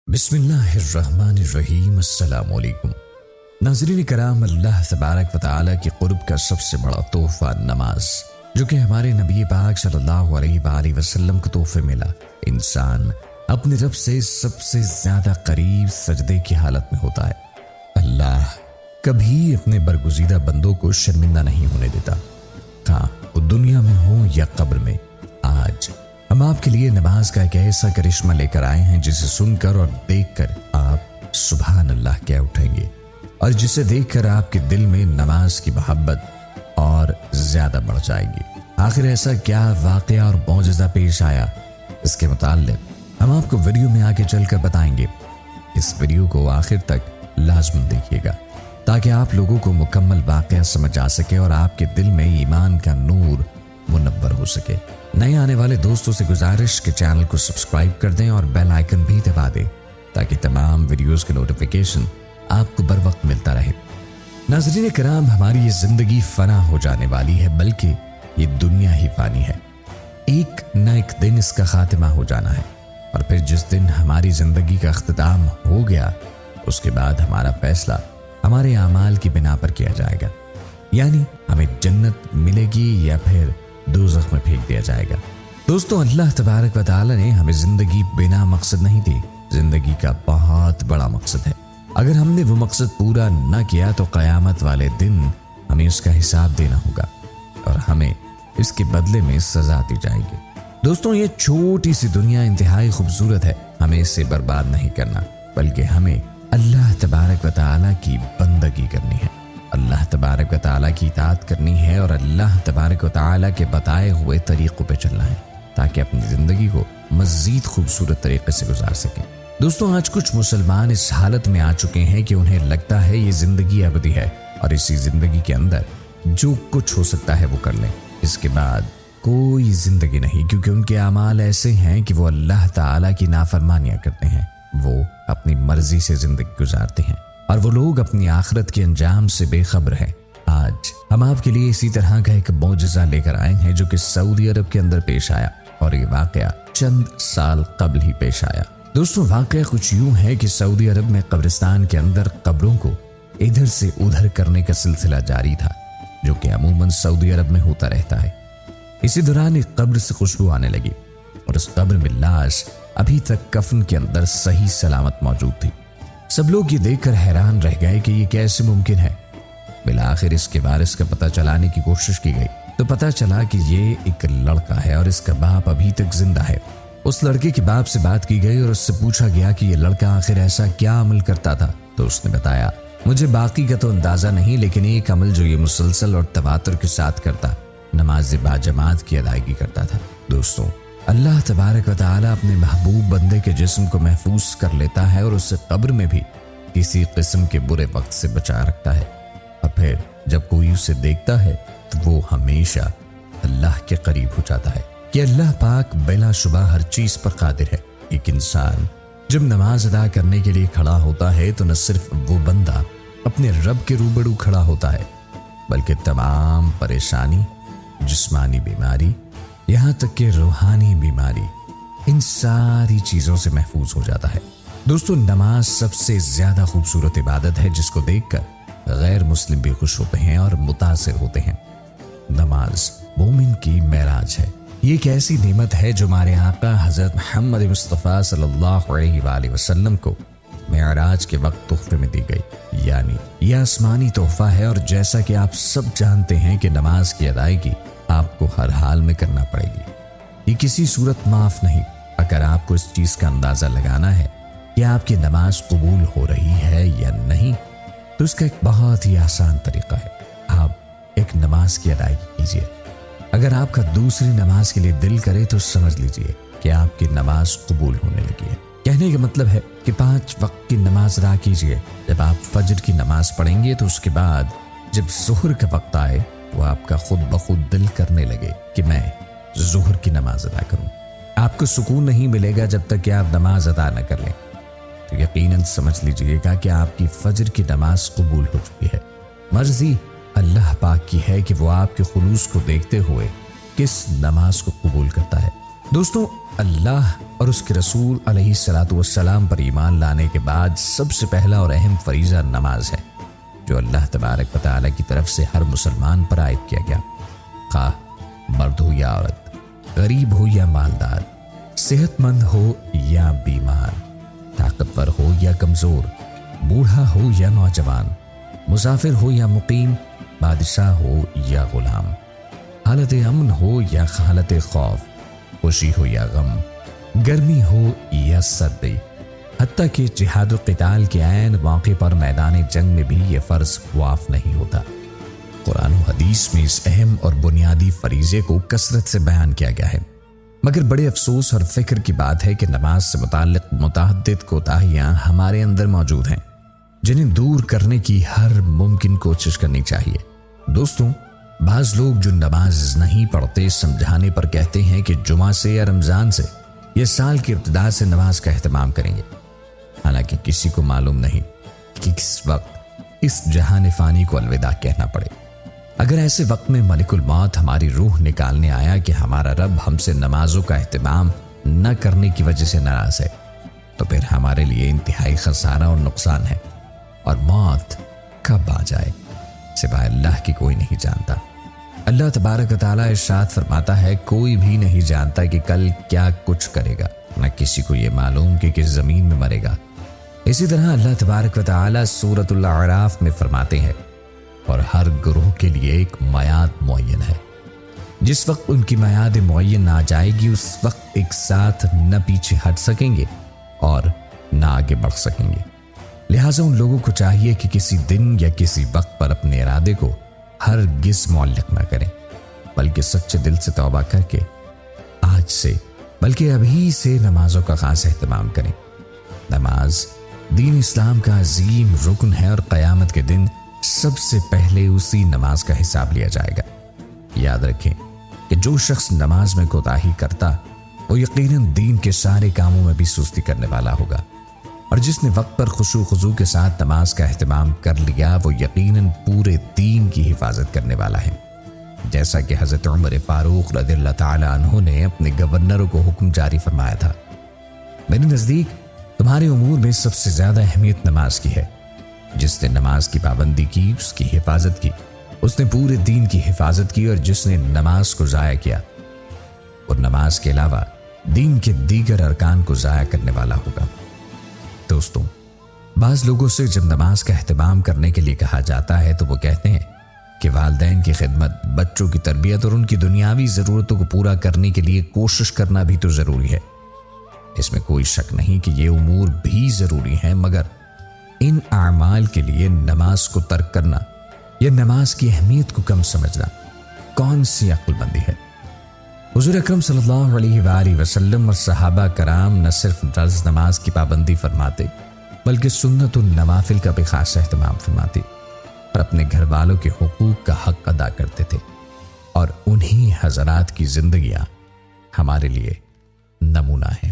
بسم اللہ الرحمن الرحیم۔ السلام علیکم ناظرین کرام، اللہ تبارک و تعالیٰ کی قرب کا سب سے بڑا تحفہ نماز، جو کہ ہمارے نبی پاک صلی اللہ علیہ وآلہ وسلم کو تحفے ملا۔ انسان اپنے رب سے سب سے زیادہ قریب سجدے کی حالت میں ہوتا ہے۔ اللہ کبھی اپنے برگزیدہ بندوں کو شرمندہ نہیں ہونے دیتا، ہاں وہ دنیا میں ہوں یا قبر میں۔ آج ہم آپ کے لیے نماز کا ایک ایسا کرشمہ لے کر آئے ہیں جسے سن کر اور دیکھ کر آپ سبحان اللہ کہہ اٹھیں گے، اور جسے دیکھ کر آپ کے دل میں نماز کی محبت اور زیادہ بڑھ جائے گی۔ آخر ایسا کیا واقعہ اور معجزہ پیش آیا، اس کے متعلق ہم آپ کو ویڈیو میں آگے چل کر بتائیں گے۔ اس ویڈیو کو آخر تک لازم دیکھیے گا تاکہ آپ لوگوں کو مکمل واقعہ سمجھ آ سکے اور آپ کے دل میں ایمان کا نور منور ہو سکے۔ نئے آنے والے دوستوں سے گزارش کہ چینل کو سبسکرائب کر دیں اور بیل آئیکن بھی دبا دیں تاکہ تمام ویڈیوز کے نوٹیفیکیشن آپ کو بر وقت ملتا رہے۔ ناظرین کرام، ہماری یہ زندگی فنا ہو جانے والی ہے، بلکہ یہ دنیا ہی فانی ہے۔ ایک نہ ایک دن اس کا خاتمہ ہو جانا ہے، اور پھر جس دن ہماری زندگی کا اختتام ہو گیا، اس کے بعد ہمارا فیصلہ ہمارے اعمال کی بنا پر کیا جائے گا، یعنی ہمیں جنت ملے گی یا پھر دوزخ میں پھینک دیا جائے گا۔ دوستو، اللہ تبارک و تعالی نے ہمیں زندگی بنا مقصد نہیں دی، زندگی کا بہت بڑا مقصد ہے۔ اگر ہم نے وہ مقصد پورا نہ کیا تو قیامت والے دن ہمیں اس کا حساب دینا ہوگا، اور ہمیں اس کے بدلے میں سزا دی جائے گی۔ دوستو، یہ چھوٹی سی دنیا انتہائی خوبصورت ہے، ہمیں اسے برباد نہیں کرنا، بلکہ ہمیں اللہ تبارک و تعالی کی بندگی کرنی ہے، اللہ تبارک و تعالیٰ کی اطاعت کرنی ہے، اور اللہ تبارک و تعالیٰ کے بتائے ہوئے طریقوں پہ چلنا ہے تاکہ اپنی زندگی کو مزید خوبصورت طریقے سے گزار سکیں۔ دوستوں، آج کچھ مسلمان اس حالت میں آ چکے ہیں کہ انہیں لگتا ہے یہ زندگی ابدی ہے، اور اسی زندگی کے اندر جو کچھ ہو سکتا ہے وہ کر لیں، اس کے بعد کوئی زندگی نہیں، کیونکہ ان کے اعمال ایسے ہیں کہ وہ اللہ تعالیٰ کی نافرمانیاں کرتے ہیں، وہ اپنی مرضی سے زندگی گزارتے ہیں، اور وہ لوگ اپنی آخرت کے انجام سے بے خبر ہیں۔ آج ہم آپ کے لیے اسی طرح کا ایک معجزہ لے کر آئے ہیں جو کہ سعودی عرب کے اندر پیش آیا، اور یہ واقعہ چند سال قبل ہی پیش آیا۔ دوستوں، واقعہ کچھ یوں ہے کہ سعودی عرب میں قبرستان کے اندر قبروں کو ادھر سے ادھر کرنے کا سلسلہ جاری تھا، جو کہ عموماً سعودی عرب میں ہوتا رہتا ہے۔ اسی دوران ایک قبر سے خوشبو آنے لگی، اور اس قبر میں لاش ابھی تک کفن کے اندر صحیح سلامت موجود تھی۔ سب لوگ یہ دیکھ کر حیران رہ گئے کہ یہ کیسے ممکن ہے۔ بالآخر اس کے وارث کا پتہ چلانے کی کوشش کی گئی تو پتہ چلا کہ یہ ایک لڑکا ہے، اور اس کا باپ ابھی تک زندہ ہے۔ اس لڑکے کے باپ سے بات کی گئی اور اس سے پوچھا گیا کہ یہ لڑکا آخر ایسا کیا عمل کرتا تھا، تو اس نے بتایا، مجھے باقی کا تو اندازہ نہیں، لیکن ایک عمل جو یہ مسلسل اور تواتر کے ساتھ کرتا، نماز باجماعت کی ادائیگی کرتا تھا۔ دوستوں، اللہ تبارک و تعالیٰ اپنے محبوب بندے کے جسم کو محفوظ کر لیتا ہے، اور اسے قبر میں بھی کسی قسم کے برے وقت سے بچا رکھتا ہے، اور پھر جب کوئی اسے دیکھتا ہے تو وہ ہمیشہ اللہ کے قریب ہو جاتا ہے کہ اللہ پاک بلا شبہ ہر چیز پر قادر ہے۔ ایک انسان جب نماز ادا کرنے کے لیے کھڑا ہوتا ہے تو نہ صرف وہ بندہ اپنے رب کے روبرو کھڑا ہوتا ہے، بلکہ تمام پریشانی، جسمانی بیماری، یہاں تک کہ روحانی بیماری، ان ساری چیزوں سے محفوظ ہو جاتا ہے۔ دوستو، نماز سب سے زیادہ خوبصورت عبادت ہے جس کو دیکھ کر غیر مسلم بھی خوش ہوتے ہیں اور متاثر ہوتے ہیں۔ نماز مومن کی معراج ہے، یہ ایک ایسی نعمت ہے جو ہمارے آقا حضرت محمد مصطفیٰ صلی اللہ علیہ وآلہ وسلم کو معراج کے وقت تحفے میں دی گئی، یعنی یہ آسمانی تحفہ ہے، اور جیسا کہ آپ سب جانتے ہیں کہ نماز کی ادائیگی آپ کو ہر حال میں کرنا پڑے گی، یہ کسی صورت معاف نہیں۔ اگر آپ کو اس چیز کا اندازہ لگانا ہے کہ آپ کی نماز قبول ہو رہی ہے یا نہیں، تو اس کا ایک بہت ہی آسان طریقہ ہے، آپ ایک نماز کی ادائیگی کیجیے۔ اگر آپ کا دوسری نماز کے لیے دل کرے تو سمجھ لیجیے کہ آپ کی نماز قبول ہونے لگی ہے۔ کہنے کا مطلب ہے کہ 5 وقت کی نماز ادا کیجیے۔ جب آپ فجر کی نماز پڑھیں گے تو اس کے بعد جب ظہر کا وقت آئے وہ آپ کا خود بخود دل کرنے لگے کہ میں ظہر کی نماز ادا کروں۔ آپ کو سکون نہیں ملے گا جب تک کہ آپ نماز ادا نہ کر لیں، تو یقیناً سمجھ لیجئے گا کہ آپ کی فجر کی نماز قبول ہو چکی ہے۔ مرضی اللہ پاک کی ہے کہ وہ آپ کے خلوص کو دیکھتے ہوئے کس نماز کو قبول کرتا ہے۔ دوستوں، اللہ اور اس کے رسول علیہ الصلاۃ والسلام پر ایمان لانے کے بعد سب سے پہلا اور اہم فریضہ نماز ہے، جو اللہ تبارک و تعالیٰ کی طرف سے ہر مسلمان پر عائد کیا گیا، خواہ مرد ہو یا عورت، غریب ہو یا مالدار، صحت مند ہو یا بیمار، طاقتور ہو یا کمزور، بوڑھا ہو یا نوجوان، مسافر ہو یا مقیم، بادشاہ ہو یا غلام، حالت امن ہو یا حالت خوف، خوشی ہو یا غم، گرمی ہو یا سردی، حتیٰ کہ جہاد و قتال کے عین موقع پر میدان جنگ میں بھی یہ فرض معاف نہیں ہوتا۔ قرآن و حدیث میں اس اہم اور بنیادی فریضے کو کثرت سے بیان کیا گیا ہے، مگر بڑے افسوس اور فکر کی بات ہے کہ نماز سے متعلق متعدد کوتاہیاں ہمارے اندر موجود ہیں، جنہیں دور کرنے کی ہر ممکن کوشش کرنی چاہیے۔ دوستوں، بعض لوگ جو نماز نہیں پڑھتے سمجھانے پر کہتے ہیں کہ جمعہ سے یا رمضان سے یا سال کی ابتدا سے نماز کا اہتمام کریں گے، حالانکہ کسی کو معلوم نہیں کہ کس وقت اس جہان فانی کو الوداع کہنا پڑے۔ اگر ایسے وقت میں ملک الموت ہماری روح نکالنے آیا کہ ہمارا رب ہم سے نمازوں کا اہتمام نہ کرنے کی وجہ سے ناراض ہے، تو پھر ہمارے لیے انتہائی خسارہ اور نقصان ہے، اور موت کب آ جائے سوائے اللہ کی کوئی نہیں جانتا۔ اللہ تبارک و تعالیٰ ارشاد فرماتا ہے، کوئی بھی نہیں جانتا کہ کل کیا کچھ کرے گا، نہ کسی کو یہ معلوم کہ کس زمین میں مرے گا۔ اسی طرح اللہ تبارک و تعالیٰ سورۃ الاعراف میں فرماتے ہیں، اور ہر گروہ کے لیے ایک میعاد معین ہے، جس وقت ان کی میعاد معین آ جائے گی اس وقت ایک ساتھ نہ پیچھے ہٹ سکیں گے اور نہ آگے بڑھ سکیں گے۔ لہٰذا ان لوگوں کو چاہیے کہ کسی دن یا کسی وقت پر اپنے ارادے کو ہرگز معلق نہ کریں، بلکہ سچے دل سے توبہ کر کے آج سے بلکہ ابھی سے نمازوں کا خاص اہتمام کریں۔ نماز دین اسلام کا عظیم رکن ہے، اور قیامت کے دن سب سے پہلے اسی نماز کا حساب لیا جائے گا۔ یاد رکھیں کہ جو شخص نماز میں کوتاہی کرتا وہ یقیناً دین کے سارے کاموں میں بھی سستی کرنے والا ہوگا، اور جس نے وقت پر خشوع خضوع کے ساتھ نماز کا اہتمام کر لیا وہ یقیناً پورے دین کی حفاظت کرنے والا ہے، جیسا کہ حضرت عمر فاروق رضی اللہ تعالیٰ عنہ نے اپنے گورنروں کو حکم جاری فرمایا تھا، میرے نزدیک تمہارے امور میں سب سے زیادہ اہمیت نماز کی ہے، جس نے نماز کی پابندی کی اس کی حفاظت کی، اس نے پورے دین کی حفاظت کی، اور جس نے نماز کو ضائع کیا اور نماز کے علاوہ دین کے دیگر ارکان کو ضائع کرنے والا ہوگا۔ دوستوں، بعض لوگوں سے جب نماز کا اہتمام کرنے کے لیے کہا جاتا ہے تو وہ کہتے ہیں کہ والدین کی خدمت، بچوں کی تربیت اور ان کی دنیاوی ضرورتوں کو پورا کرنے کے لیے کوشش کرنا بھی تو ضروری ہے۔ اس میں کوئی شک نہیں کہ یہ امور بھی ضروری ہیں، مگر ان اعمال کے لیے نماز کو ترک کرنا یا نماز کی اہمیت کو کم سمجھنا کون سی عقل مندی ہے؟ حضور اکرم صلی اللہ علیہ وآلہ وسلم اور صحابہ کرام نہ صرف فرض نماز کی پابندی فرماتے بلکہ سنت النوافل کا بھی خاص اہتمام فرماتے، اور اپنے گھر والوں کے حقوق کا حق ادا کرتے تھے، اور انہی حضرات کی زندگیاں ہمارے لیے نمونہ ہیں۔